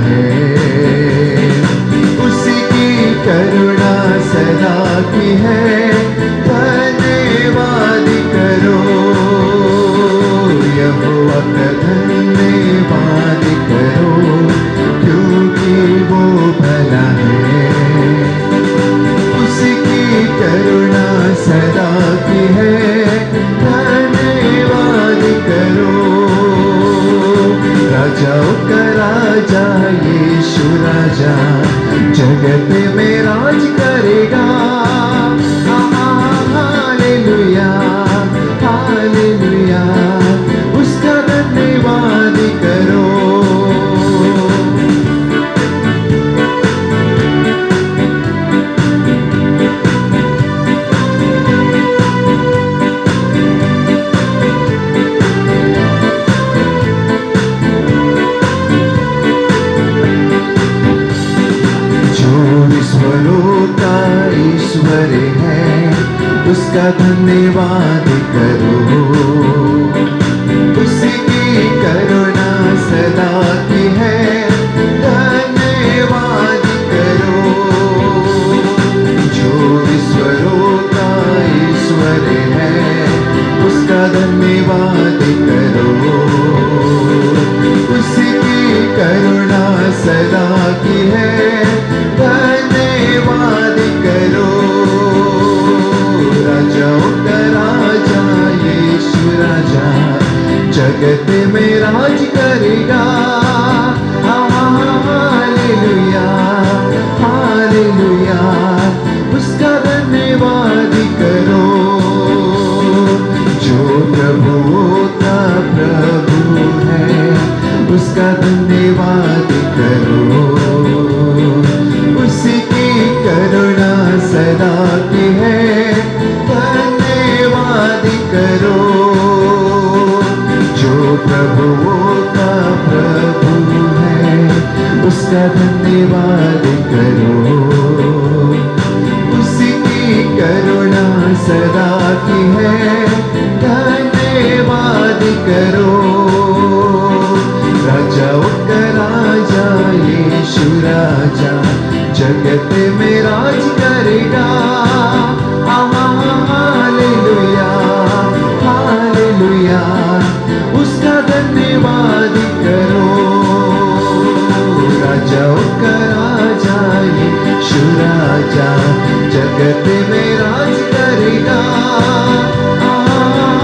है, उसकी करुणा सदा की है, धन्यवाद करो। यहोवा का धन्यवाद करो, क्योंकि वो भला है, उसकी करुणा सदा की है, धन्यवाद करो। राजाओं का राजा यीशु राजा जगत में राज करेगा। हालेलुया हालेलुया, उसका धन्यवाद करो। ईश्वर है, उसका धन्यवाद करो, उसकी करुणा सदा की है, धन्यवाद करो। जो ईश्वरों का ईश्वर है, उसका धन्यवाद करो, उसकी करुणा सदा की है, धन्यवाद करो। राजाओं का राजा यीशु राजा जगत में राज करेगा। हालेलुया हालेलुया, उसका धन्यवाद करो। जो प्रभुओं का प्रभु है, उसका धन्यवाद करो, उसकी करुणा सदा की है, धन्यवाद करो। जो प्रभुओं का प्रभु है, उसका धन्यवाद करो, उसकी करुणा सदा की है, धन्यवाद करो। राजाओं का राजा यीशु राजा जगत में राज करेगा। हालेलुया हालेलुया, उसका धन्यवाद करो। राजाओं का राजा यीशु राजा जगत में राज करेगा।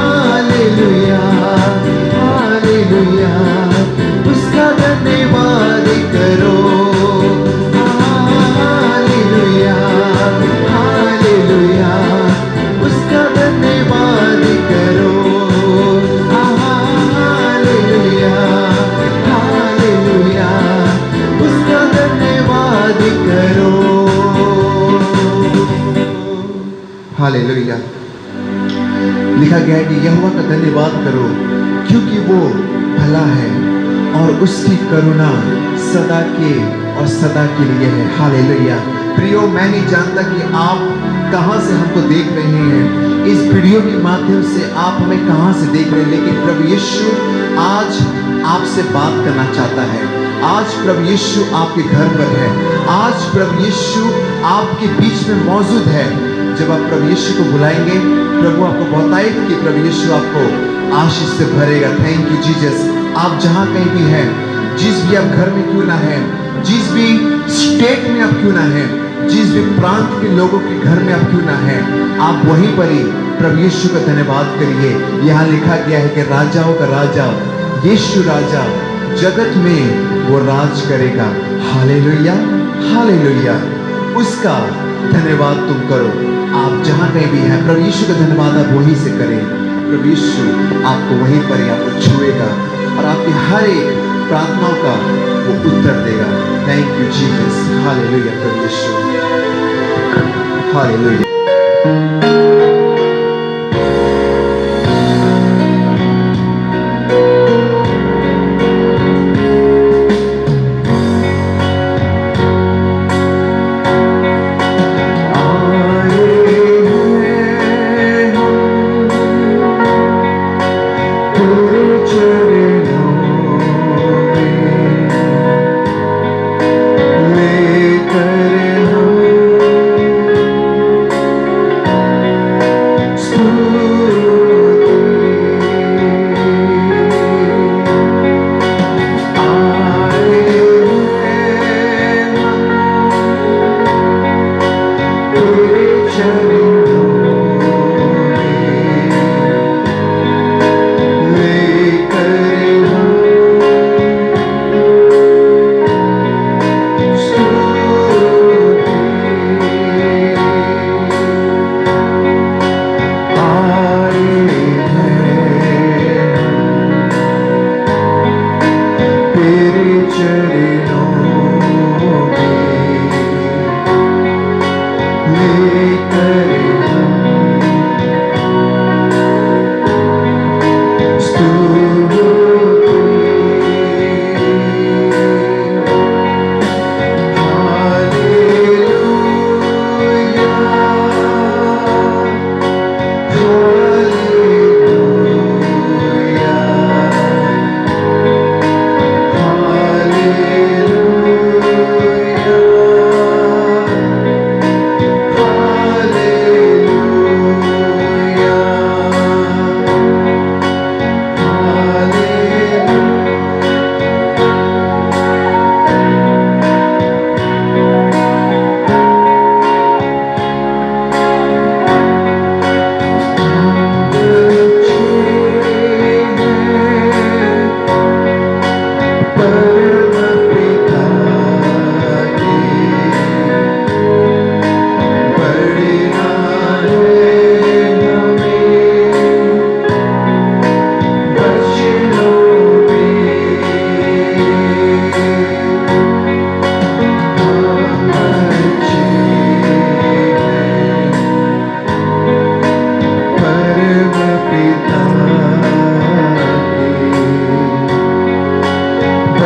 हालेलुया हालेलुया, उसका धन्यवाद करो। हालेलुया हालेलुया, उसका धन्यवाद करो। हालेलुया हालेलुया, उसका धन्यवाद करो। हालेलुया। लिखा गया है कि यहोवा का धन्यवाद करो, क्योंकि वो भला है और उसकी करुणा सदा के और सदा के लिए है। हालेलुया। प्रियो, मैं नहीं जानता कि आप कहां से हमको देख रहे हैं, इस वीडियो के माध्यम से आप हमें कहां से देख रहे हैं, लेकिन प्रभु यीशु आज आपसे बात करना चाहता है। आज प्रभु यीशु आपके घर पर है, आज प्रभु यीशु आपके बीच में मौजूद है। जब आप प्रभु यीशु को बुलाएंगे, प्रभु आपको बहुतायत कि प्रभु यीशु आपको आशीष से भरेगा। Thank you Jesus. आप जहां कहीं भी हैं, जिस भी आप घर में क्यों ना हैं, जिस भी स्टेट में आप क्यों ना हैं, जिस भी प्रांत के लोगों के घर में आप क्यों ना हैं, आप वहीं पर ही प्रभु यीशु का धन्यवाद करिए। यहाँ लिखा गया है कि राजाओं का राजा यीशु राजा जगत में वो राज करेगा। हालेलुया हालेलुया, उसका धन्यवाद तुम करो। आप जहां कहीं भी हैं, प्रभु यीशु का धन्यवाद आप वहीं से करें। प्रभु यीशु आपको वहीं पर ही आपको छुएगा और आपकी हर एक प्रार्थनाओं का वो उत्तर देगा। Thank you Jesus. हालेलुया प्रभु यीशु। हालेलुया।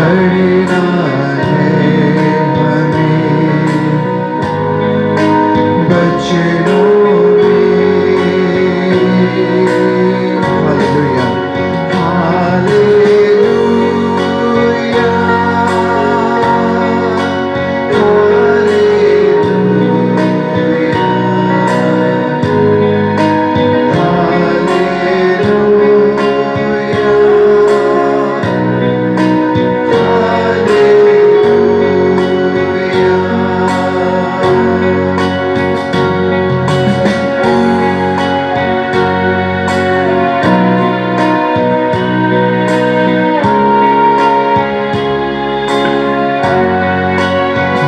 लड़ना है हमें बचनों में। हालेलुया, हालेलुया,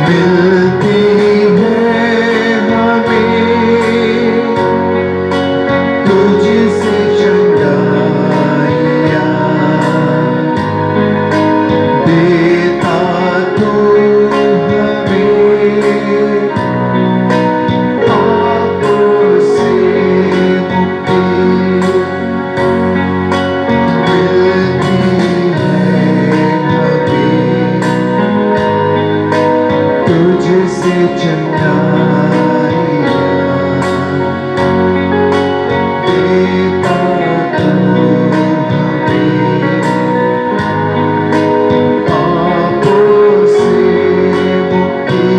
मिलती है हमें तुझसे चंगाइयाँ, देता तू हमें पापों से मुक्ति। मिलती है हमें तुझसे चंगाइयाँ, देता तू हमें पापों से मुक्ति।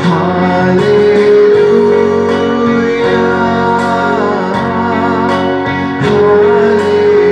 हालेलुया, हालेलुया,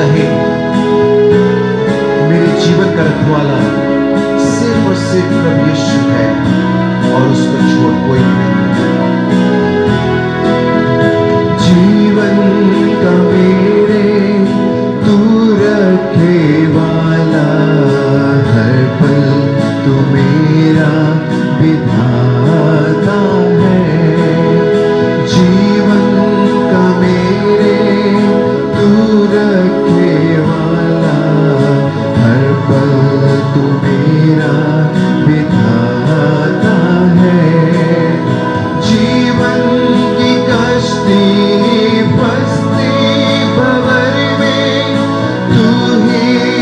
चाहे मेरे जीवन का रखवाला सिर्फ और सिर्फ प्रभु यीशु है और उसको छोड़ कोई नहीं। जीवन का मेरे तू रखे वाला, हर पल तू मेरा विधाता है। जीवन का मेरे तू रखे वाला, हर पल तू मेरा विधाता है। जीवन की कश्ती फंसती भंवर में तू ही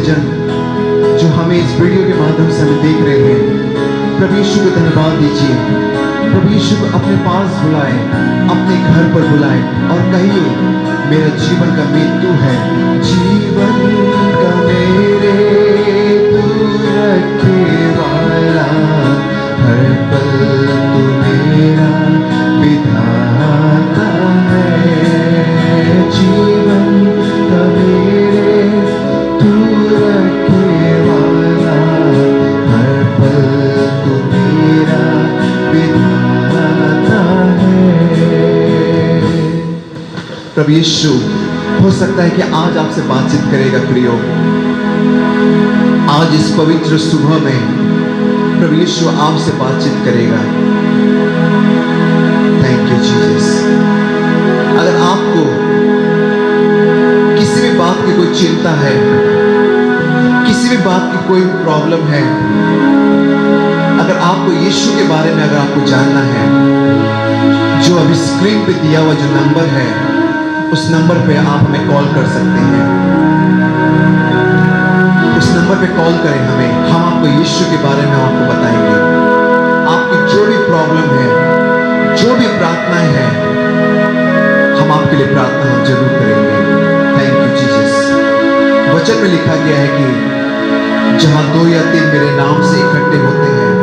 जन जो हमें इस वीडियो के माध्यम से हमें देख रहे हैं, प्रभु यीशु को धन्यवाद दीजिए। प्रभु यीशु को अपने पास बुलाए, अपने घर पर बुलाए और कहिए, मेरा जीवन का मीत तू है, जीवन का मेरे तू रखे वाला, हर पल तू मेरा विधाता है। जीवन का मेरे तू रखे वाला, हर पल तू मेरा विधाता है। प्रभु यीशु हो सकता है कि आज आपसे बातचीत करेगा प्रियो। आज इस पवित्र सुबह में प्रभु यीशु आपसे बातचीत करेगा। Thank you Jesus. अगर आपको किसी भी बात की कोई चिंता है, किसी भी बात की कोई प्रॉब्लम है, अगर आपको यीशु के बारे में अगर आपको जानना है, जो अभी स्क्रीन पे दिया हुआ जो नंबर है, उस नंबर पे आप हमें कॉल कर सकते हैं। उस नंबर पे कॉल करें हमें, हम आपको यीशु के बारे में आपको बताएंगे। आपकी जो भी प्रॉब्लम है, जो भी प्रार्थनाएं हैं, हम आपके लिए प्रार्थना हम जरूर करेंगे। Thank you Jesus. वचन में लिखा गया है कि जहां 2 या 3 मेरे नाम से इकट्ठे होते हैं,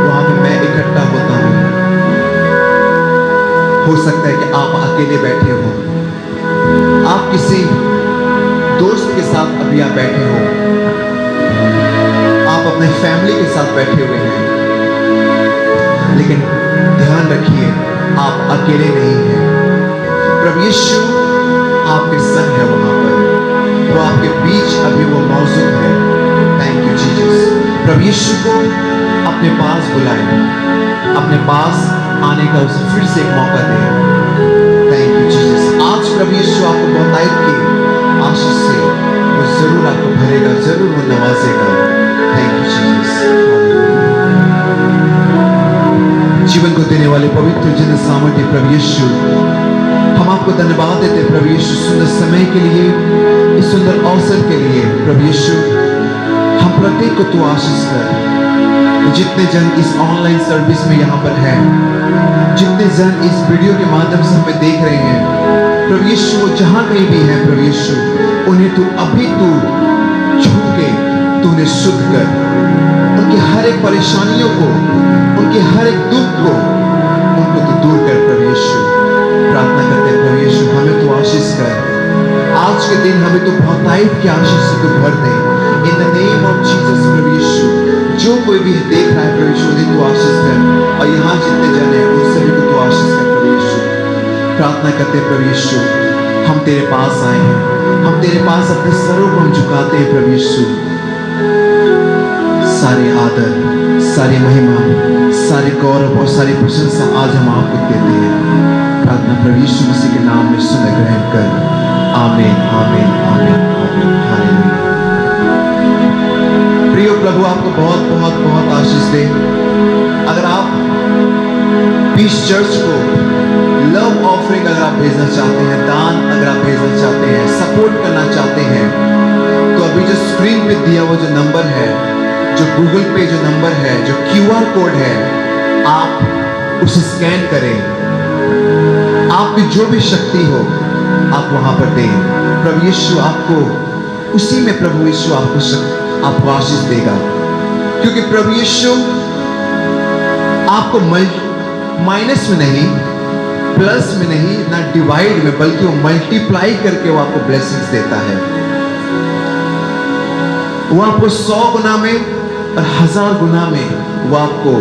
वहां पे मैं इकट्ठा होता हूं। हो सकता है कि आप अकेले बैठे हो, आप किसी दोस्त के साथ अभी आप बैठे हो, आप अपने फैमिली के साथ बैठे हुए हैं, लेकिन ध्यान रखिए आप अकेले नहीं हैं। प्रभु यीशु आपके संग है, वहां पर वो आपके बीच अभी वो मौजूद है। Thank you Jesus. प्रभु यीशु को अपने पास बुलाएं, अपने पास आने का उसे फिर से एक मौका दें। Thank you Jesus. आज प्रभु यीशु आपको बहुतायत की आशीष से वो जरूर आपको भरेगा, जरूर वो नवाजेगा। Thank you Jesus. जीवन को देने वाले पवित्र जन सामर्थ्य प्रभु यीशु, हम आपको धन्यवाद देते हैं प्रभु यीशु, सुंदर समय के लिए, इस सुंदर अवसर के लिए। प्रभु यीशु हम प्रत्येक को तू आशीष कर। जितने जन इस ऑनलाइन सर्विस में यहाँ पर हैं, जितने जन इस वीडियो के माध्यम से हमें देख रहे हैं, प्रभु यीशु वो जहाँ कहीं भी है, प्रभु यीशु उन्हें तू अभी तू छू के तू उन्हें शुद्ध कर। उनकी हर एक परेशानियों को, उनके हर एक दुख को उनको तू दूर कर। प्रभु यीशु प्रार्थना करते हैं प्रभु यीशु हमें तू आशीष कर। आज के दिन हमें तू बहुतायत की आशीष से तू भर दे। In the name of Jesus प्रभु यीशु, जो कोई भी देख रहा है प्रभु यीशु उन्हें तू आशीष कर, और यहाँ जितने जन हैं उन सभी को तू आशीष कर। प्रभु यीशु प्रार्थना करते हैं प्रभु यीशु, हम तेरे पास आए हैं, हम तेरे पास अपने सरों को हम झुकाते हैं प्रभु यीशु। सारी आदर, सारी महिमा, सारे गौरव और सारी प्रशंसा आज हम आपको देते हैं। प्रार्थना प्रभु यीशु मसीह के नाम में सुन ग्रहण कर। आमीन आमीन आमीन आमीन। हालेलुया। प्रिय प्रभु आपको बहुत बहुत बहुत आशीष दे। अगर आप पीस चर्च को लव ऑफरिंग अगर आप भेजना चाहते हैं, दान अगर आप भेजना चाहते हैं, सपोर्ट करना चाहते हैं, तो अभी जो स्क्रीन पे दिया हुआ जो नंबर है, जो गूगल पे जो नंबर है, जो QR कोड है, आप उसे स्कैन करें। आपकी जो भी शक्ति हो आप वहां पर दें। प्रभु यीशु आपको उसी में प्रभु यीशु आपको आशीष देगा, क्योंकि प्रभु यीशु आपको माइनस में नहीं, प्लस में नहीं, ना डिवाइड में, बल्कि वो मल्टीप्लाई करके वो आपको ब्लेसिंग्स देता है। वो आपको 100 गुना में और 1000 गुना में वो आपको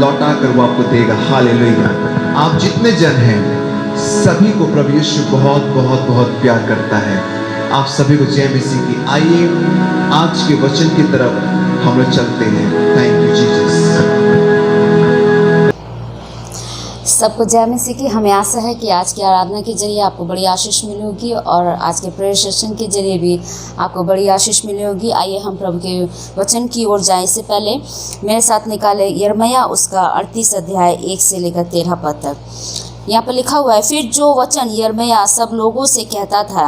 लौटा कर वो आपको देगा। हालेलुया। आप जितने जन हैं सभी को प्रभु यीशु बहुत बहुत बहुत प्यार करता है। आप सभी को जय मसीह की। आइए आज के वचन की तरफ हम लोग चलते हैं। Thank you Jesus. सबको जय मसीह की। हमें आशा है कि आज की आराधना के जरिए आपको बड़ी आशीष मिली होगी और आज के प्रेयर सेशन के जरिए भी आपको बड़ी आशीष मिली होगी। आइए हम प्रभु के वचन की ओर जाएं। इससे पहले मेरे साथ निकाले यिर्मयाह उसका 38 अध्याय 1 से लेकर 13 पद तक। यहाँ पर लिखा हुआ है, फिर जो वचन यिर्मयाह सब लोगों से कहता था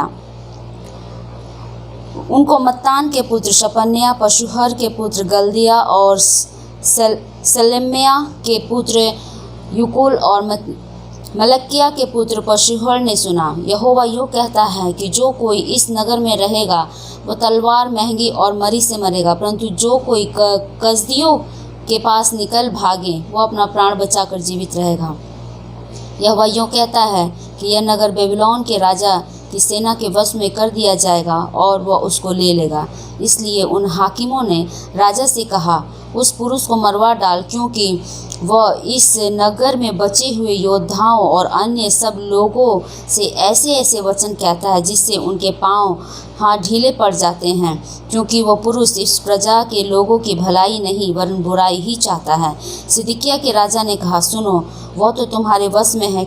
उनको मत्तान के पुत्र शपन्याह, पशूहर के पुत्र गल्दिया और सलेम्याह के पुत्र युकुल और मलकिया के पुत्र पशूहर ने सुना। यहोवा यूँ कहता है कि जो कोई इस नगर में रहेगा वो तलवार, महंगी और मरी से मरेगा, परंतु जो कोई कसदियों के पास निकल भागे वो अपना प्राण बचाकर जीवित रहेगा। यहोवा यूँ कहता है कि यह नगर बेबीलोन के राजा की सेना के वश में कर दिया जाएगा और वह उसको ले लेगा। इसलिए उन हाकिमों ने राजा से कहा, उस पुरुष को मरवा डाल, क्योंकि वह इस नगर में बचे हुए योद्धाओं और अन्य सब लोगों से ऐसे ऐसे वचन कहता है जिससे उनके पांव हाथ ढीले पड़ जाते हैं, क्योंकि वह पुरुष इस प्रजा के लोगों की भलाई नहीं वरन बुराई ही चाहता है। सिदकिय्याह के राजा ने कहा, सुनो वह तो तुम्हारे वश में है,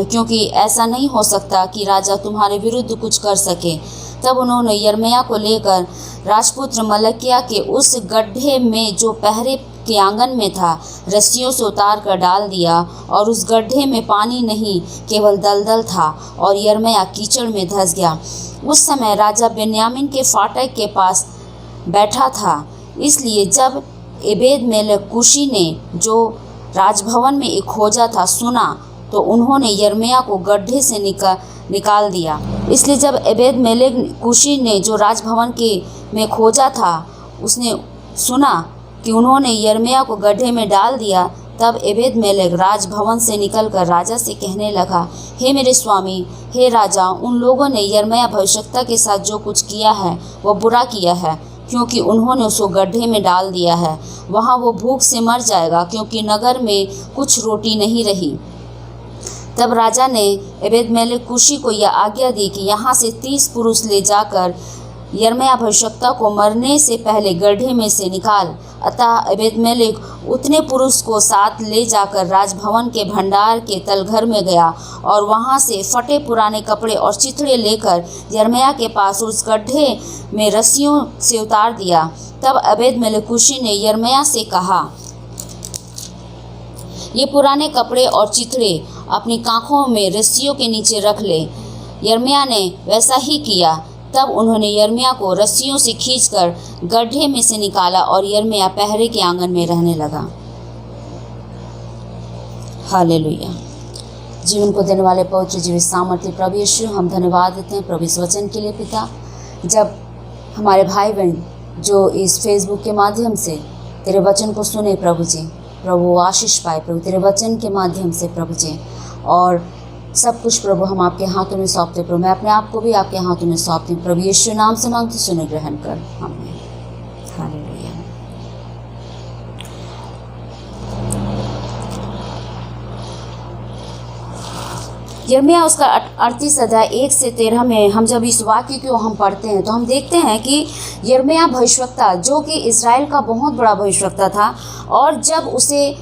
क्योंकि ऐसा नहीं हो सकता कि राजा तुम्हारे विरुद्ध कुछ कर सके। तब उन्होंने यिर्मयाह को लेकर राजपुत्र मलकिया के उस गड्ढे में जो पहरे के आंगन में था रस्सियों से उतार कर डाल दिया, और उस गड्ढे में पानी नहीं केवल दलदल था, और यिर्मयाह कीचड़ में धंस गया। उस समय राजा बेन्यामीन के फाटक के पास बैठा था। इसलिए जब एबेद-मेलेक कूशी ने जो राजभवन में एक खोजा था सुना तो उन्होंने यिर्मयाह को गड्ढे से निकाल दिया। इसलिए जब एबेद-मेलेक कूशी ने जो राजभवन में खोजा था उसने सुना कि उन्होंने यिर्मयाह को गड्ढे में डाल दिया, तब एबेद-मेलेक राजभवन से निकलकर राजा से कहने लगा, हे मेरे स्वामी, हे राजा, उन लोगों ने यिर्मयाह भविष्यद्वक्ता के साथ जो कुछ किया है वह बुरा किया है, क्योंकि उन्होंने उसको गड्ढे में डाल दिया है। वहाँ वो भूख से मर जाएगा, क्योंकि नगर में कुछ रोटी नहीं रही। तब राजा ने एबेद-मेलेक कूशी को यह आज्ञा दी कि यहाँ से 30 पुरुष ले जाकर यिर्मयाह भविष्यद्वक्ता को मरने से पहले गड्ढे में से निकाल। अतः एबेद-मेलेक उतने पुरुष को साथ ले जाकर राजभवन के भंडार के तलघर में गया और वहाँ से फटे पुराने कपड़े और चिथड़े लेकर यिर्मयाह के पास उस गड्ढे में रस्सियों से उतार दिया। तब एबेद-मेलेक कूशी ने यिर्मयाह से कहा, ये पुराने कपड़े और चिथड़े अपनी कांखों में रस्सियों के नीचे रख ले। यिर्मयाह ने वैसा ही किया। तब उन्होंने यिर्मयाह को रस्सियों से खींचकर गड्ढे में से निकाला और यिर्मयाह पहरे के आंगन में रहने लगा। हालेलुया। जीवन को देने वाले पवित्र जीवित सामर्थ्य प्रभु यीशु, हम धन्यवाद देते हैं प्रभु इस वचन के लिए पिता। जब हमारे भाई बहन जो इस फेसबुक के माध्यम से तेरे वचन को सुने प्रभु जी, प्रभु आशीष पाए प्रभु तेरे वचन के माध्यम से प्रभु जी, और सब कुछ प्रभु हम आपके हाथों में सौंपते प्रभु। मैं अपने आप को भी आपके हाथों में सौंपती हूँ प्रभु यीशु नाम से मांगते, सुने ग्रहण कर, आमीन। हालेलुया। यिर्मयाह उसका 38 अध्याय 1 से 13 में हम जब इस वाक्य को हम पढ़ते हैं तो हम देखते हैं कि यिर्मयाह भविष्यद्वक्ता जो कि इज़राइल का बहुत बड़ा भविष्यद्वक्ता था, और जब उसे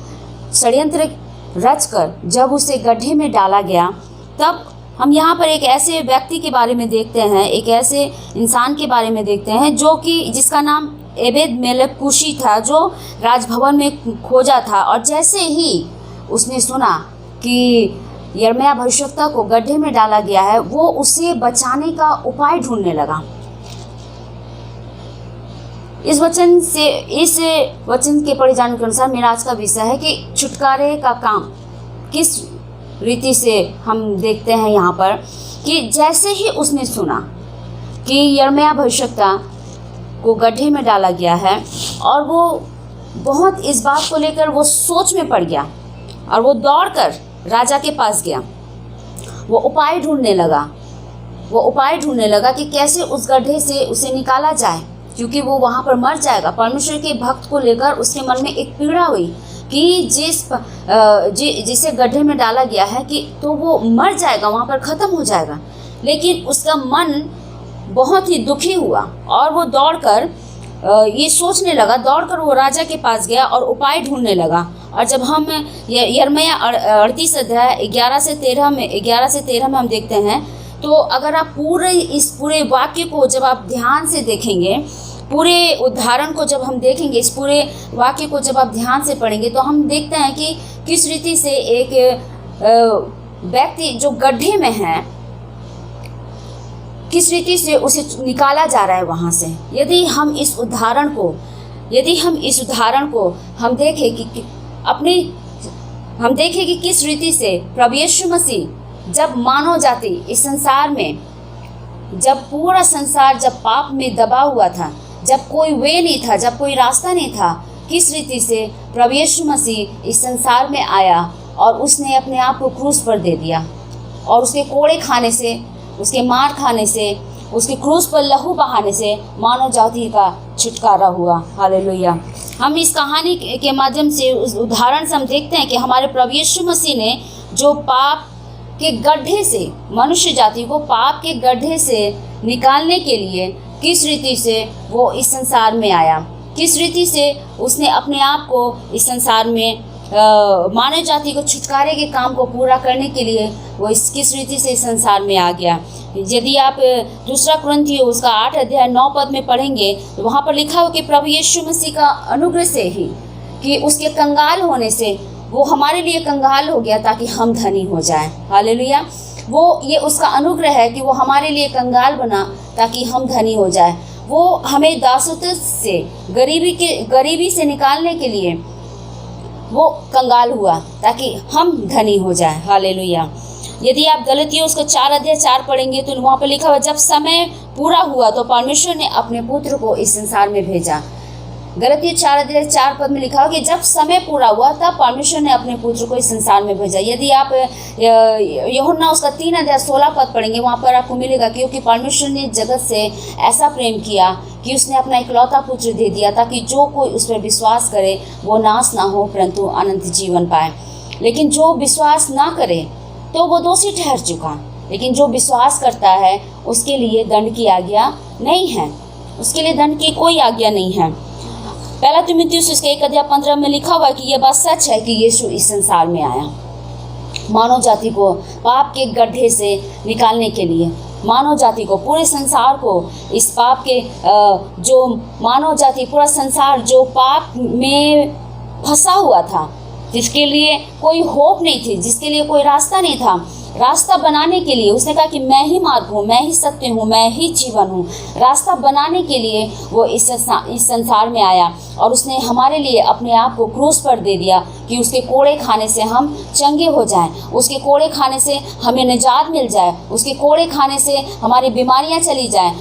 षड्यंत्र रचकर जब उसे गड्ढे में डाला गया, तब हम यहाँ पर एक ऐसे व्यक्ति के बारे में देखते हैं, एक ऐसे इंसान के बारे में देखते हैं जो कि जिसका नाम एबेद-मेलेक कूशी था, जो राजभवन में खोजा था। और जैसे ही उसने सुना कि यिर्मयाह भविष्यद्वक्ता को गड्ढे में डाला गया है, वो उसे बचाने का उपाय ढूंढने लगा। इस वचन के पढ़े जाने के अनुसार मेरा आज का विषय है कि छुटकारे का काम किस रीति से हम देखते हैं यहाँ पर, कि जैसे ही उसने सुना कि यिर्मयाह भविष्यद्वक्ता को गड्ढे में डाला गया है, और वो बहुत इस बात को लेकर वो सोच में पड़ गया और वो दौड़कर राजा के पास गया। वो उपाय ढूंढने लगा कि कैसे उस गड्ढे से उसे निकाला जाए, क्योंकि वो वहाँ पर मर जाएगा। परमेश्वर के भक्त को लेकर उसके मन में एक पीड़ा हुई कि जिसे गड्ढे में डाला गया है कि तो वो मर जाएगा, वहाँ पर ख़त्म हो जाएगा। लेकिन उसका मन बहुत ही दुखी हुआ और वो दौड़कर ये सोचने लगा, दौड़कर वो राजा के पास गया और उपाय ढूंढने लगा। और जब हम यिर्मयाह 38 अध्याय 11 से 13 में हम देखते हैं, तो अगर आप पूरे वाक्य को जब आप ध्यान से देखेंगे, पूरे उदाहरण को जब हम देखेंगे, इस पूरे वाक्य को जब आप ध्यान से पढ़ेंगे, तो हम देखते हैं कि किस रीति से एक व्यक्ति जो गड्ढे में है किस रीति से उसे निकाला जा रहा है वहाँ से। यदि हम इस उदाहरण को हम देखें कि किस रीति से प्रभु यीशु मसीह जब मानव जाति इस संसार में, जब पूरा संसार जब पाप में दबा हुआ था, जब कोई वे नहीं था, जब कोई रास्ता नहीं था, किस रीति से प्रभु यीशु मसीह इस संसार में आया और उसने अपने आप को क्रूस पर दे दिया और उसके कोड़े खाने से, उसके मार खाने से, उसके क्रूस पर लहू बहाने से मानव जाति का छुटकारा हुआ। हालेलुया। हम इस कहानी के माध्यम से, उस उदाहरण से हम देखते हैं कि हमारे प्रभु यीशु मसीह ने जो पाप के गड्ढे से, मनुष्य जाति को पाप के गड्ढे से निकालने के लिए किस रीति से वो इस संसार में आया, किस रीति से उसने अपने आप को इस संसार में मानव जाति को छुटकारे के काम को पूरा करने के लिए वो किस रीति से इस संसार में आ गया। यदि आप दूसरा कुरिन्थियों उसका 8 अध्याय 9 पद में पढ़ेंगे तो वहाँ पर लिखा हो कि प्रभु यीशु मसीह का अनुग्रह से ही, कि उसके कंगाल होने से वो हमारे लिए कंगाल हो गया ताकि हम धनी हो जाएं। हालेलुया। ये उसका अनुग्रह है कि वो हमारे लिए कंगाल बना ताकि हम धनी हो जाए। वो हमें दासत्व से, गरीबी से निकालने के लिए वो कंगाल हुआ ताकि हम धनी हो जाएं। हालेलुया। यदि आप गलतियों उसका 4 अध्याय 4 पढ़ेंगे तो वहाँ पर लिखा हुआ, जब समय पूरा हुआ तो परमेश्वर ने अपने पुत्र को इस संसार में भेजा। गलतियों 4 अध्याय 4 पद में लिखा हो कि जब समय पूरा हुआ तब परमेश्वर ने अपने पुत्र को इस संसार में भेजा। यदि आप यूहन्ना उसका 3 अध्याय 16 पद पढ़ेंगे वहाँ पर आपको मिलेगा, क्योंकि परमेश्वर ने जगत से ऐसा प्रेम किया कि उसने अपना इकलौता पुत्र दे दिया ताकि जो कोई उस पर विश्वास करे वो नाश ना हो परंतु अनंत जीवन पाए। लेकिन जो विश्वास ना करे तो वो दोषी ठहर चुका, लेकिन जो विश्वास करता है उसके लिए दंड की आज्ञा नहीं है, उसके लिए दंड की कोई आज्ञा नहीं है। पहला तीमुथियुस उसके 1 अध्याय 15 में लिखा हुआ है कि यह बात सच है कि यीशु इस संसार में आया मानव जाति को पाप के गड्ढे से निकालने के लिए, मानव जाति को, पूरे संसार को इस पाप के जो मानव जाति, पूरा संसार जो पाप में फंसा हुआ था, जिसके लिए कोई होप नहीं थी, जिसके लिए कोई रास्ता नहीं था, रास्ता बनाने के लिए उसने कहा कि मैं ही मार्ग हूँ, मैं ही सत्य हूँ, मैं ही जीवन हूँ। रास्ता बनाने के लिए वो इस संसार में आया और उसने हमारे लिए अपने आप को क्रूस पर दे दिया कि उसके कोड़े खाने से हम चंगे हो जाएं, उसके कोड़े खाने से हमें निजात मिल जाए, उसके कोड़े खाने से हमारी बीमारियां चली जाएं।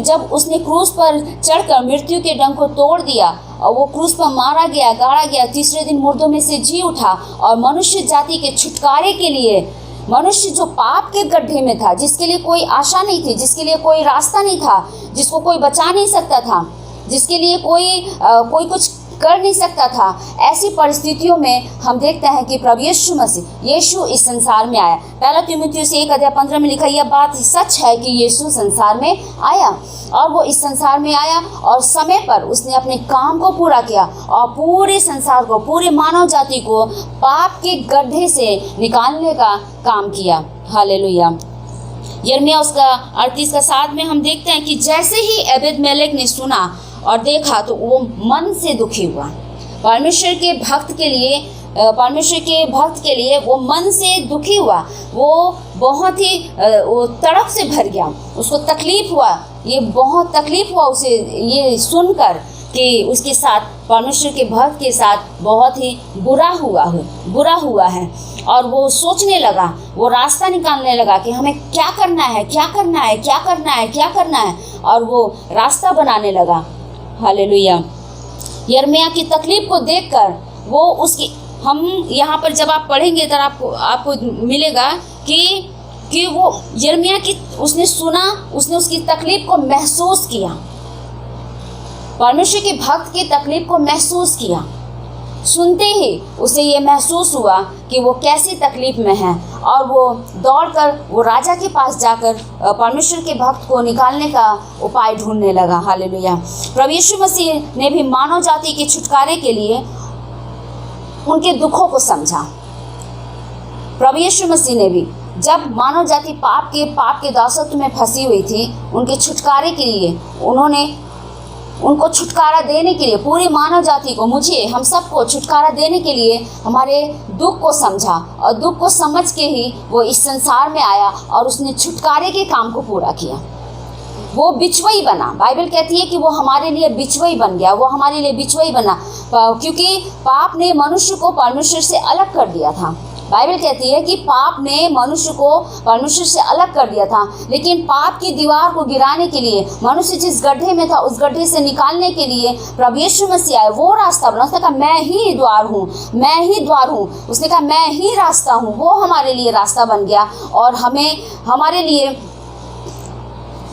जब उसने क्रूस पर चढ़कर मृत्यु के डंक को तोड़ दिया और वो क्रूस पर मारा गया, गाड़ा गया, तीसरे दिन मुर्दों में से जी उठा और मनुष्य जाति के छुटकारे के लिए, मनुष्य जो पाप के गड्ढे में था, जिसके लिए कोई आशा नहीं थी, जिसके लिए कोई रास्ता नहीं था, जिसको कोई बचा नहीं सकता था, जिसके लिए कोई कुछ कर नहीं सकता था, ऐसी परिस्थितियों में हम देखते हैं कि प्रभु यीशु इस संसार में आया। पहला तीमुथियुस 1 अध्याय 15 में लिखा, यह बात सच है कि यीशु संसार में आया और वो इस संसार में आया और समय पर उसने अपने काम को पूरा किया और पूरे संसार को, पूरे मानव जाति को पाप के गड्ढे से निकालने का काम किया। हालेलुया। यिर्मयाह उसका 38 का 7 में हम देखते हैं कि जैसे ही एबेद-मेलेक ने सुना और देखा तो वो मन से दुखी हुआ। परमेश्वर के भक्त के लिए वो मन से दुखी हुआ, वो बहुत ही वो तड़प से भर गया, उसको तकलीफ हुआ, ये बहुत तकलीफ हुआ उसे ये सुनकर कि उसके साथ, परमेश्वर के भक्त के साथ बहुत ही बुरा हुआ है। और वो सोचने लगा, वो रास्ता निकालने लगा कि हमें क्या करना है और वो रास्ता बनाने लगा। हालेलुया। यिर्मयाह की तकलीफ को देखकर वो हम यहाँ पर जब आप पढ़ेंगे तो आपको मिलेगा कि वो यिर्मयाह उसने सुना, उसने उसकी तकलीफ को महसूस किया, परमेश्वर के भक्त की तकलीफ को महसूस किया। सुनते ही उसे ये महसूस हुआ कि वो कैसी तकलीफ में है और वो दौड़कर वो राजा के पास जाकर परमेश्वर के भक्त को निकालने का उपाय ढूंढने लगा। हालेलुया। प्रभु यीशु मसीह ने भी मानव जाति के छुटकारे के लिए उनके दुखों को समझा। प्रभु यीशु मसीह ने भी, जब मानव जाति पाप के दासत्व में फंसी हुई थी, उनके छुटकारे के लिए उनको छुटकारा देने के लिए, पूरी मानव जाति को, मुझे, हम सबको छुटकारा देने के लिए हमारे दुख को समझा और दुख को समझ के ही वो इस संसार में आया और उसने छुटकारे के काम को पूरा किया। वो बिचवई बना। बाइबल कहती है कि वो हमारे लिए बिचवई बन गया, वो हमारे लिए बिचवई बना, क्योंकि पाप ने मनुष्य को परमेश्वर से अलग कर दिया था। बाइबल कहती है कि पाप ने मनुष्य को परमेश्वर से अलग कर दिया था, लेकिन पाप की दीवार को गिराने के लिए, मनुष्य जिस गड्ढे में था उस गड्ढे से निकालने के लिए प्रभु यीशु मसीह आए, वो रास्ता बना। उसने कहा मैं ही द्वार हूँ, मैं ही द्वार हूँ। उसने कहा मैं ही रास्ता हूँ। वो हमारे लिए रास्ता बन गया और हमारे लिए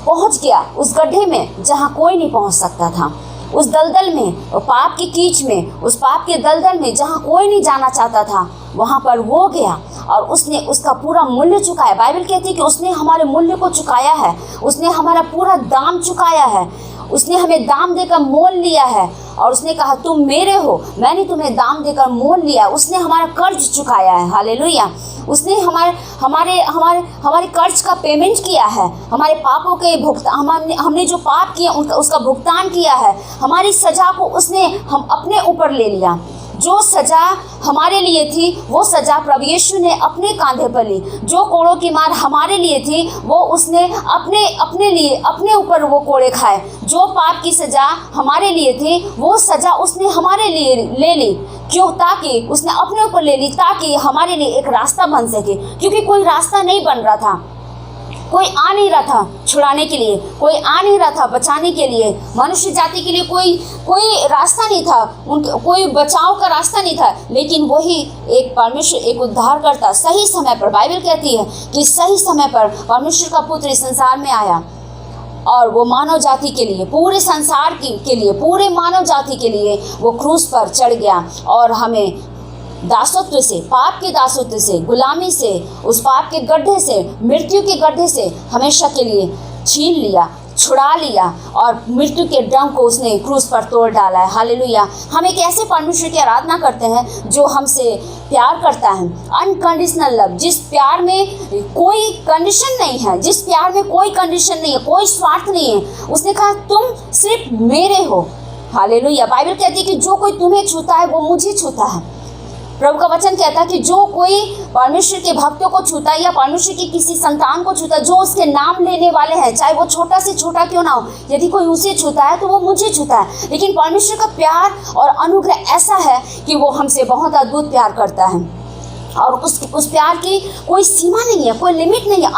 पहुँच गया उस गड्ढे में जहाँ कोई नहीं पहुँच सकता था, उस दलदल में, और पाप की कीच में, उस पाप के दलदल में जहाँ कोई नहीं जाना चाहता था, वहाँ पर वो गया और उसने उसका पूरा मूल्य चुकाया। बाइबल कहती है कि उसने हमारे मूल्य को चुकाया है, उसने हमारा पूरा दाम चुकाया है, उसने हमें दाम देकर मोल लिया है और उसने कहा तुम मेरे हो, मैंने तुम्हें दाम देकर मोल लिया। उसने हमारा कर्ज चुकाया है। हालेलुया। उसने हमारे कर्ज का पेमेंट किया है, हमारे पापों के भुगतान, हमने जो पाप किए उसका भुगतान किया है। हमारी सजा को उसने हम अपने ऊपर ले लिया। जो सजा हमारे लिए थी वो सजा प्रभु यीशु ने अपने कांधे पर ली। जो कोड़ों की मार हमारे लिए थी वो उसने अपने लिए अपने ऊपर वो कोड़े खाए। जो पाप की सजा हमारे लिए थी वो सजा उसने हमारे लिए ले ली। क्यों? ताकि उसने अपने ऊपर ले ली, ताकि हमारे लिए एक रास्ता बन सके, क्योंकि कोई रास्ता नहीं बन रहा था, कोई आ नहीं रहा था छुड़ाने के लिए, कोई आ नहीं रहा था बचाने के लिए। मनुष्य जाति के लिए कोई रास्ता नहीं था, कोई बचाव का रास्ता नहीं था। लेकिन वही एक परमेश्वर, एक उद्धारकर्ता सही समय पर, बाइबल कहती है कि सही समय पर परमेश्वर का पुत्र इस संसार में आया और वो मानव जाति के लिए, पूरे संसार के लिए, पूरे मानव जाति के लिए वो क्रूस पर चढ़ गया और हमें दासत्व से, पाप के दासत्व से, गुलामी से, उस पाप के गड्ढे से, मृत्यु के गड्ढे से हमेशा के लिए छीन लिया, छुड़ा लिया और मृत्यु के डंक को उसने क्रूस पर तोड़ डाला है। हालेलुया। हम एक ऐसे परमेश्वर की आराधना करते हैं जो हमसे प्यार करता है, अनकंडीशनल लव, जिस प्यार में कोई कंडीशन नहीं है, जिस प्यार में कोई कंडीशन नहीं है, कोई स्वार्थ नहीं है। उसने कहा तुम सिर्फ मेरे हो। हालेलुया। बाइबल कहती है कि जो कोई तुम्हें छूता है वो मुझे छूता है। प्रभु का वचन कहता है कि जो कोई परमेश्वर के भक्तों को छूता है या परमेश्वर की किसी संतान को छूता है, जो उसके नाम लेने वाले हैं, चाहे वो छोटा से छोटा क्यों ना हो, यदि कोई उसे छूता है तो वो मुझे छूता है। लेकिन परमेश्वर का प्यार और अनुग्रह ऐसा है कि वो हमसे बहुत अद्भुत प्यार करता है और उस प्यार की कोई सीमा नहीं है, कोई लिमिट नहीं है।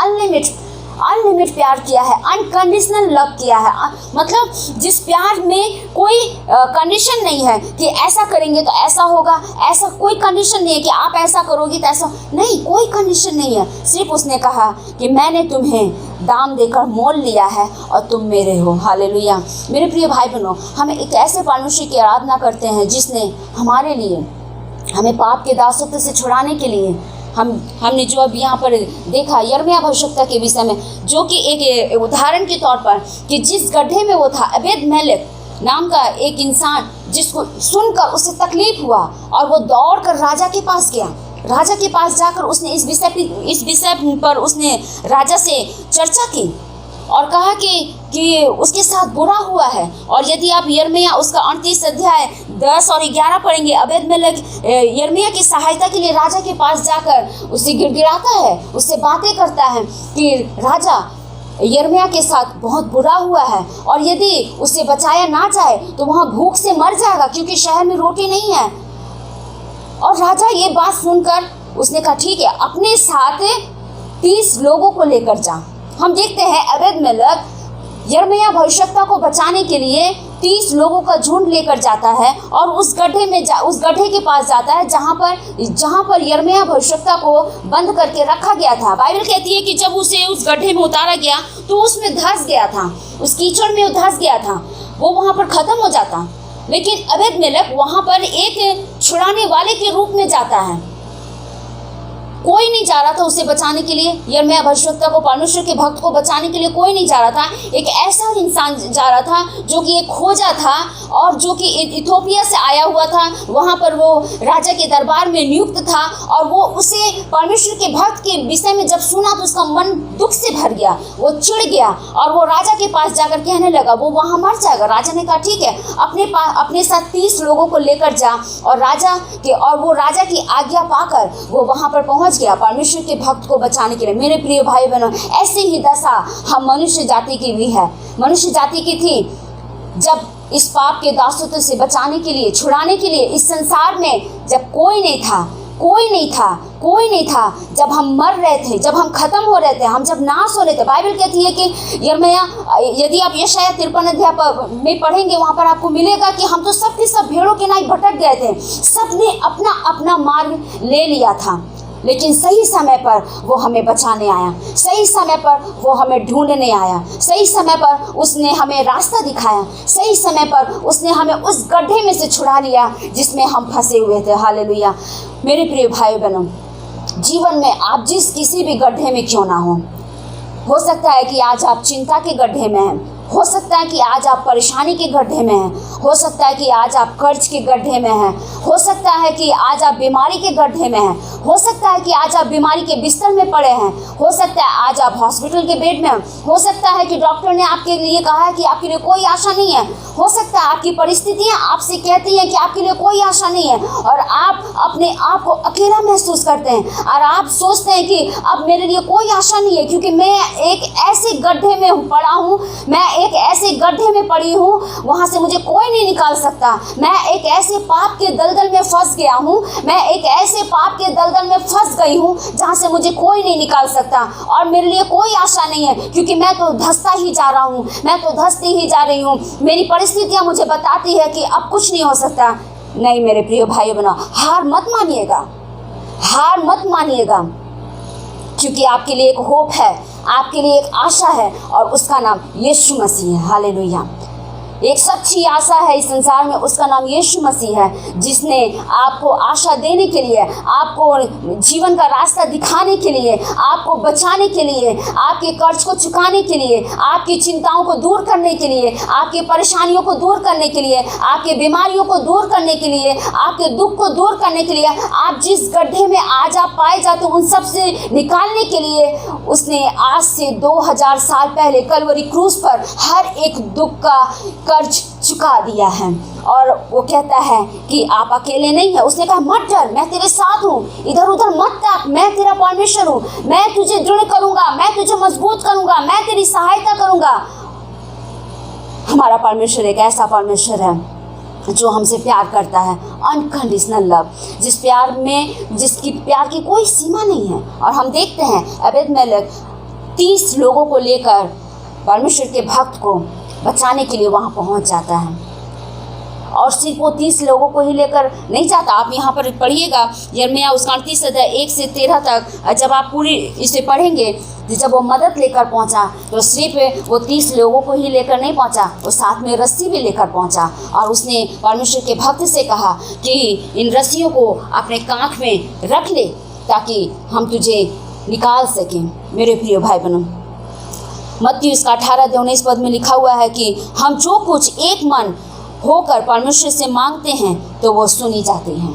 अनलिमिटेड प्यार किया है, अनकंडीशनल लव किया है। मतलब जिस प्यार में कोई कंडीशन नहीं है कि ऐसा करेंगे तो ऐसा होगा, ऐसा कोई कंडीशन नहीं है कि आप ऐसा करोगे तो ऐसा नहीं, कोई कंडीशन नहीं है। सिर्फ उसने कहा कि मैंने तुम्हें दाम देकर मोल लिया है और तुम मेरे हो। हालेलुया। मेरे प्रिय भाई बहनों, हम एक ऐसे परमेश्वर की आराधना करते हैं जिसने हमारे लिए, हमें पाप के दासत्व से छुड़ाने के लिए, हमने जो अब यहाँ पर देखा यिर्मयाह भविष्यवक्ता के विषय में, जो कि एक उदाहरण के तौर पर कि जिस गड्ढे में वो था, अबेद-मेलेक नाम का एक इंसान, जिसको सुनकर उसे तकलीफ हुआ और वो दौड़कर राजा के पास गया। राजा के पास जाकर उसने इस विषय पर उसने राजा से चर्चा की और कहा कि उसके साथ बुरा हुआ है। और यदि आप यिर्मयाह उसका 38 अध्याय 10 और 11 पढ़ेंगे, अबेद-मेलेक यिर्मयाह की सहायता के लिए राजा के पास जाकर उससे गिड़गिड़ाता है, उससे बातें करता है कि राजा यिर्मयाह के साथ बहुत बुरा हुआ है और यदि उसे बचाया ना जाए तो वहाँ भूख से मर जाएगा, क्योंकि शहर में रोटी नहीं है। और राजा ये बात सुनकर उसने कहा ठीक है, अपने साथ 30 लोगों को लेकर जा। हम देखते हैं अबेद-मेलेक यिर्मयाह भविष्यवक्ता को बचाने के लिए 30 लोगों का झुंड लेकर जाता है और उस गड्ढे के पास जाता है जहाँ पर यिर्मयाह भविष्यवक्ता को बंद करके रखा गया था। बाइबल कहती है कि जब उसे उस गड्ढे में उतारा गया तो उसमें धंस गया था, उस कीचड़ में धंस गया था, वो वहाँ पर ख़त्म हो जाता। लेकिन अबेद-मेलेक वहाँ पर एक छुड़ाने वाले के रूप में जाता है। कोई नहीं जा रहा था उसे बचाने के लिए, यिर्मयाह भविष्यवक्ता को, परमेश्वर के भक्त को बचाने के लिए कोई नहीं जा रहा था। एक ऐसा इंसान जा रहा था जो कि एक खोजा था और जो कि इथियोपिया से आया हुआ था। वहाँ पर वो राजा के दरबार में नियुक्त था और वो उसे परमेश्वर के भक्त के विषय में जब सुना तो उसका मन दुख से भर गया, वो चिढ़ गया और वो राजा के पास जाकर कहने लगा वो वहाँ मर जाएगा। राजा ने कहा ठीक है, अपने साथ 30 लोगों को लेकर जा और वो राजा की आज्ञा पाकर वो वहाँ पर पहुँच पहुंच गया परमेश्वर के भक्त को बचाने के लिए। मेरे प्रिय भाई बहनों, ऐसे ही दशा हम मनुष्य जाति की भी है, मनुष्य जाति की थी। जब इस पाप के दासत्व से बचाने के लिए, छुड़ाने के लिए इस संसार में जब कोई नहीं था, जब हम मर रहे थे, जब हम खत्म हो रहे थे, हम जब नाश हो रहे थे। बाइबल कहती है कि यिर्मयाह, यदि आप यशायाह 53 अध्याय में पढ़ेंगे, वहाँ पर आपको मिलेगा कि हम तो सब के सब भेड़ों के नाई भटक गए थे, सब ने अपना अपना मार्ग ले लिया था। लेकिन सही समय पर वो हमें बचाने आया, सही समय पर वो हमें ढूंढने आया, सही समय पर उसने हमें रास्ता दिखाया, सही समय पर उसने हमें उस गड्ढे में से छुड़ा लिया जिसमें हम फंसे हुए थे। हालेलुया। मेरे प्रिय भाई बहनों, जीवन में आप जिस किसी भी गड्ढे में क्यों ना हो सकता है कि आज आप चिंता के गड्ढे में हैं, हो सकता है कि आज आप परेशानी के गड्ढे में हैं, हो सकता है कि आज आप कर्ज के गड्ढे में हैं, हो सकता है कि आज आप बीमारी के गड्ढे में हैं, हो सकता है कि आज आप बीमारी के बिस्तर में पड़े हैं, हो सकता है आज आप हॉस्पिटल के बेड में हैं, हो सकता है कि डॉक्टर ने आपके लिए कहा है कि आपके लिए कोई आशा नहीं है, हो सकता है आपकी परिस्थितियां आपसे कहती हैं कि आपके लिए कोई आशा नहीं है और आप अपने आप को अकेला महसूस करते हैं और आप सोचते हैं कि अब मेरे लिए कोई आशा नहीं है, क्योंकि मैं एक ऐसे गड्ढे में पड़ा हूँ, मैं एक ऐसे गड्ढे में पड़ी हूँ, वहाँ से मुझे कोई नहीं निकाल सकता। मैं एक ऐसे पाप के दलदल में फंस गया हूँ, मैं एक ऐसे पाप के दलदल में फंस गई हूँ जहाँ से मुझे कोई नहीं निकाल सकता और मेरे लिए कोई आशा नहीं है, क्योंकि मैं तो धंसता ही जा रहा हूँ, मैं तो धंसती ही जा रही हूँ। मेरी परिस्थितियाँ मुझे बताती है कि अब कुछ नहीं हो सकता। नहीं मेरे प्रिय भाई बहनों, हार मत मानिएगा, हार मत मानिएगा, क्योंकि आपके लिए एक होप है, आपके लिए एक आशा है और उसका नाम यीशु मसीह है। हालेलुया। एक सच्ची आशा है इस संसार में, उसका नाम यीशु मसीह है, जिसने आपको आशा देने के लिए, आपको जीवन का रास्ता दिखाने के लिए, आपको बचाने के लिए, आपके कर्ज को चुकाने के लिए, आपकी चिंताओं को दूर करने के लिए, आपकी परेशानियों को दूर करने के लिए, आपकी बीमारियों को दूर करने के लिए, आपके दुख को दूर करने के लिए, आप जिस गड्ढे में आज आप पाए जाते हो उन सब से निकालने के लिए उसने आज से 2000 साल पहले कलवरी क्रूस पर हर एक दुख का कर्ज चुका दिया है। और वो कहता है कि आप अकेले नहीं है। उसने कहा मत डर, मैं तेरे साथ हूँ, इधर उधर मत ताक, मैं तेरा परमेश्वर हूँ, मैं तुझे दृढ़ करूँगा, मैं तुझे मजबूत करूँगा, मैं तेरी सहायता करूँगा। हमारा परमेश्वर एक ऐसा परमेश्वर है जो हमसे प्यार करता है, अनकंडीशनल लव, जिसकी प्यार की कोई सीमा नहीं है। और हम देखते हैं अबेद-मेलेक 30 लोगों को लेकर परमेश्वर के भक्त को बचाने के लिए वहाँ पहुँच जाता है, और सिर्फ वो 30 लोगों को ही लेकर नहीं जाता। आप यहाँ पर पढ़िएगा यिर्मयाह उसका 38 अध्याय 1 से 13 तक, जब आप पूरी इसे पढ़ेंगे, जब वो मदद लेकर पहुँचा तो सिर्फ वो 30 लोगों को ही लेकर नहीं पहुँचा, वो साथ में रस्सी भी लेकर पहुँचा और उसने परमेश्वर के भक्त से कहा कि इन रस्सियों को अपने कांख में रख ले ताकि हम तुझे निकाल सकें। मेरे प्रिय भाई बहनों, मत्ती उसका 18-19 पद में लिखा हुआ है कि हम जो कुछ एक मन होकर परमेश्वर से मांगते हैं तो वो सुनी जाती हैं।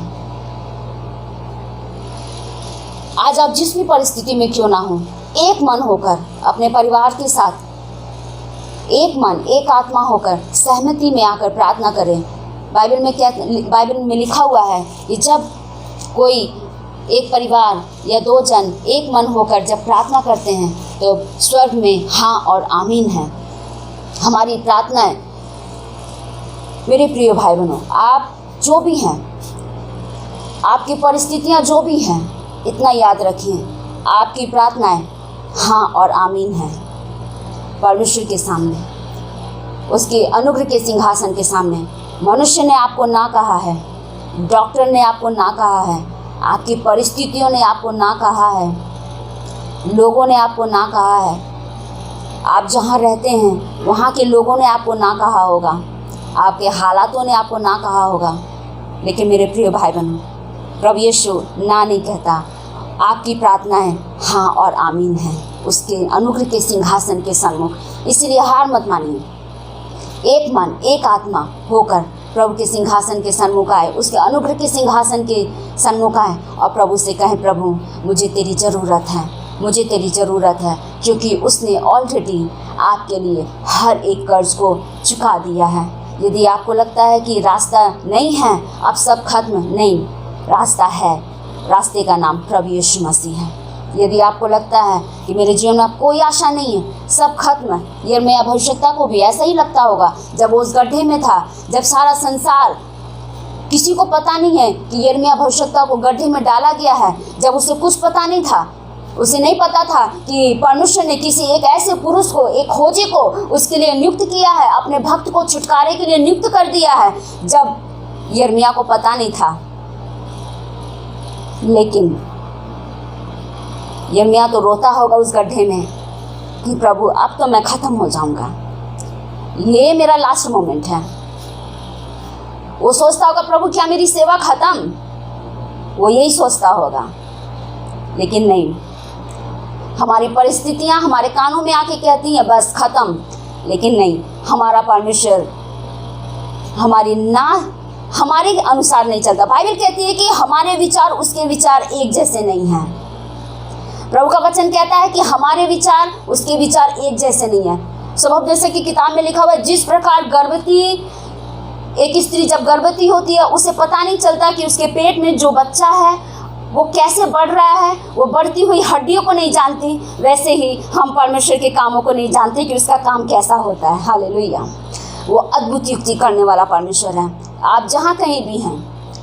आज आप जिस भी परिस्थिति में क्यों ना हो, एक मन होकर अपने परिवार के साथ एक मन एक आत्मा होकर सहमति में आकर प्रार्थना करें। बाइबल में लिखा हुआ है कि जब कोई एक परिवार या 2 जन एक मन होकर जब प्रार्थना करते हैं तो स्वर्ग में हाँ और आमीन है। हमारी प्रार्थनाएं, मेरे प्रिय भाई बहनों, आप जो भी हैं, आपकी परिस्थितियां जो भी हैं, इतना याद रखिए, आपकी प्रार्थनाएं हाँ और आमीन है परमेश्वर के सामने, उसके अनुग्रह के सिंहासन के सामने। मनुष्य ने आपको ना कहा है, डॉक्टर ने आपको ना कहा है, आपकी परिस्थितियों ने आपको ना कहा है, लोगों ने आपको ना कहा है, आप जहाँ रहते हैं वहाँ के लोगों ने आपको ना कहा होगा, आपके हालातों ने आपको ना कहा होगा, लेकिन मेरे प्रिय भाई बहनों, प्रभु यीशु ना नहीं कहता। आपकी प्रार्थनाएं हाँ और आमीन है उसके अनुग्रह के सिंहासन के सन्मुख। इसलिए हार मत मानिए, एक मन एक आत्मा होकर प्रभु के सिंहासन के सन्मुख आए, उसके अनुग्रह के सिंहासन के सन्मुख आए और प्रभु से कहें, प्रभु मुझे तेरी ज़रूरत है, मुझे तेरी ज़रूरत है, क्योंकि उसने ऑलरेडी आपके लिए हर एक कर्ज को चुका दिया है। यदि आपको लगता है कि रास्ता नहीं है, अब सब खत्म, नहीं, रास्ता है। रास्ते का नाम प्रभु यीशु मसीह है। यदि आपको लगता है कि मेरे जीवन में कोई आशा नहीं है, सब खत्म है, यिर्मयाह भविष्यवक्ता को भी ऐसा ही लगता होगा जब वो उस गड्ढे में था, जब सारा संसार, किसी को पता नहीं है कि यिर्मयाह भविष्यवक्ता को गड्ढे में डाला गया है, जब उसे कुछ पता नहीं था, उसे नहीं पता था कि परमेश्वर ने किसी एक ऐसे पुरुष को, एक खोजी को उसके लिए नियुक्त किया है, अपने भक्त को छुटकारे के लिए नियुक्त कर दिया है, जब यिर्मयाह को पता नहीं था। लेकिन यिर्मयाह तो रोता होगा उस गड्ढे में कि प्रभु अब तो मैं ख़त्म हो जाऊंगा, ये मेरा लास्ट मोमेंट है। वो सोचता होगा प्रभु क्या मेरी सेवा ख़त्म, वो यही सोचता होगा। लेकिन नहीं, हमारी परिस्थितियां हमारे कानों में आके कहती हैं बस ख़त्म। लेकिन नहीं, हमारा परमेश्वर हमारे अनुसार नहीं चलता। बाइबल कहती है कि हमारे विचार उसके विचार एक जैसे नहीं हैं। प्रभु का वचन कहता है कि हमारे विचार उसके विचार एक जैसे नहीं है। स्वभावोपदेशक की किताब में लिखा हुआ है, जिस प्रकार एक स्त्री जब गर्भवती होती है उसे पता नहीं चलता कि उसके पेट में जो बच्चा है वो कैसे बढ़ रहा है, वो बढ़ती हुई हड्डियों को नहीं जानती, वैसे ही हम परमेश्वर के कामों को नहीं जानते कि उसका काम कैसा होता है। हालेलुया। वो अद्भुत युक्ति करने वाला परमेश्वर है। आप जहाँ कहीं भी हैं,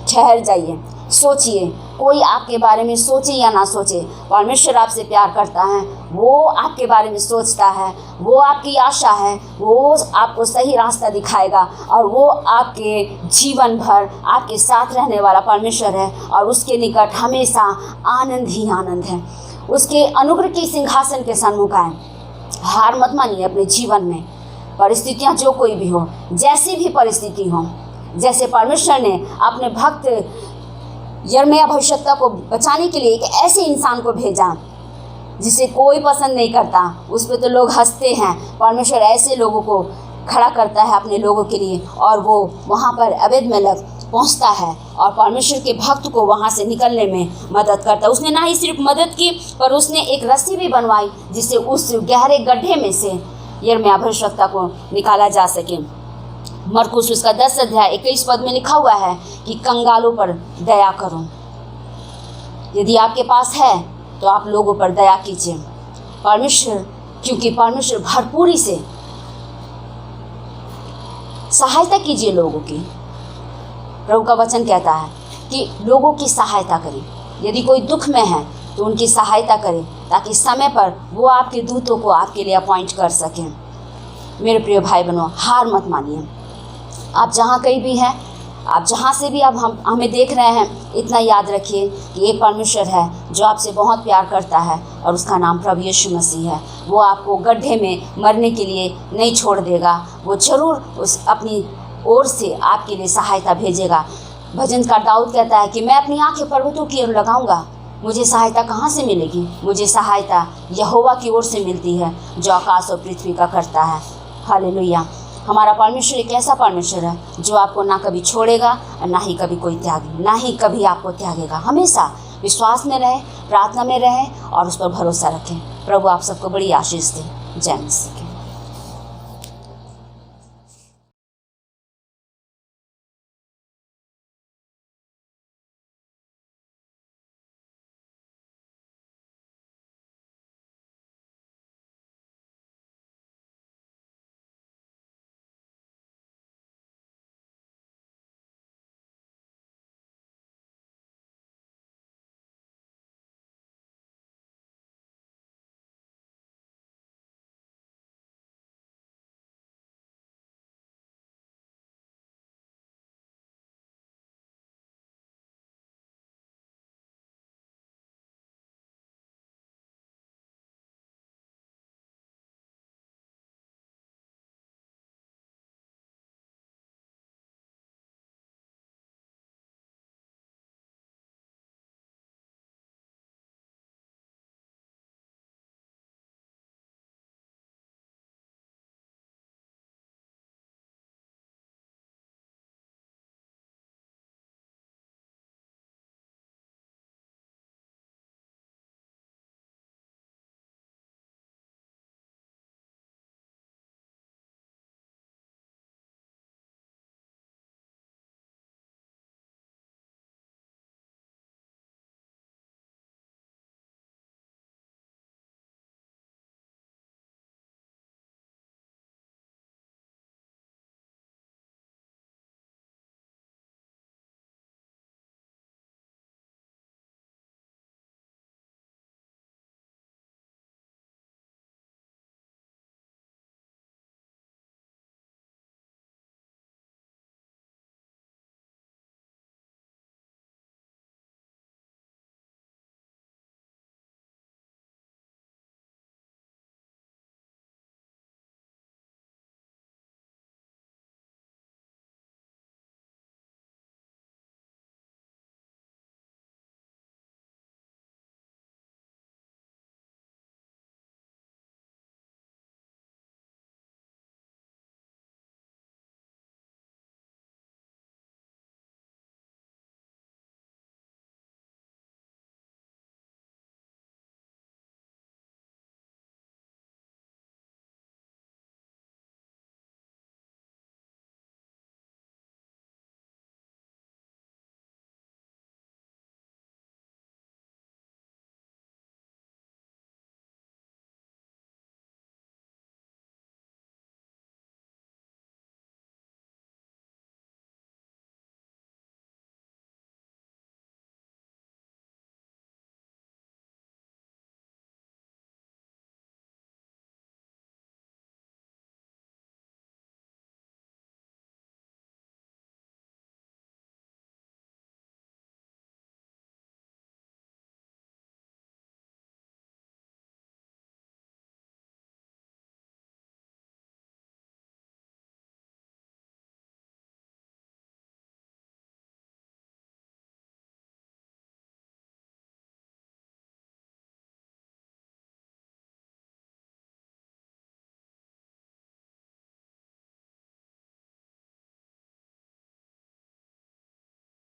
ठहर जाइए, सोचिए। कोई आपके बारे में सोचे या ना सोचे, परमेश्वर आपसे प्यार करता है, वो आपके बारे में सोचता है, वो आपकी आशा है, वो आपको सही रास्ता दिखाएगा और वो आपके जीवन भर आपके साथ रहने वाला परमेश्वर है और उसके निकट हमेशा आनंद ही आनंद है। उसके अनुग्रह की सिंहासन के सन्मुख आए। हार मत मानिए अपने जीवन में। परिस्थितियाँ जो कोई भी हो, जैसी भी परिस्थिति हो, जैसे परमेश्वर ने अपने भक्त यिर्मयाह भविष्यवक्ता को बचाने के लिए एक ऐसे इंसान को भेजा जिसे कोई पसंद नहीं करता, उस पर तो लोग हंसते हैं। परमेश्वर ऐसे लोगों को खड़ा करता है अपने लोगों के लिए और वो वहाँ पर अबेद-मेलेक पहुँचता है और परमेश्वर के भक्त को वहाँ से निकलने में मदद करता है। उसने ना ही सिर्फ मदद की पर उसने एक रस्सी भी बनवाई जिससे उस गहरे गड्ढे में से यिर्मयाह भविष्यवक्ता को निकाला जा सके। मरकुस उसका 10 अध्याय 21 पद में लिखा हुआ है कि कंगालों पर दया करो। यदि आपके पास है तो आप लोगों पर दया कीजिए। क्योंकि परमेश्वर भरपूरी से सहायता कीजिए लोगों की। प्रभु का वचन कहता है कि लोगों की सहायता करें। यदि कोई दुख में है तो उनकी सहायता करें ताकि समय पर वो आपके दूतों को आपके लिए अपॉइंट कर सकें। मेरे प्रिय भाई बहनों, हार मत मानिए। आप जहाँ कहीं भी हैं, आप जहाँ से भी आप हमें देख रहे हैं, इतना याद रखिए कि एक परमेश्वर है जो आपसे बहुत प्यार करता है और उसका नाम प्रभु यीशु मसीह है। वो आपको गड्ढे में मरने के लिए नहीं छोड़ देगा, वो ज़रूर उस अपनी ओर से आपके लिए सहायता भेजेगा। भजनकार दाऊद कहता है कि मैं अपनी आँखें पर्वतों की ओर लगाऊंगा, मुझे सहायता कहाँ से मिलेगी? मुझे सहायता यहोवा की ओर से मिलती है जो आकाश और पृथ्वी का करता है। हालेलुया। हमारा परमेश्वर एक ऐसा परमेश्वर है जो आपको ना कभी छोड़ेगा और ना ही कभी ना ही कभी आपको त्यागेगा। हमेशा विश्वास में रहें, प्रार्थना में रहें और उस पर भरोसा रखें। प्रभु आप सबको बड़ी आशीष दे। जय मसीह।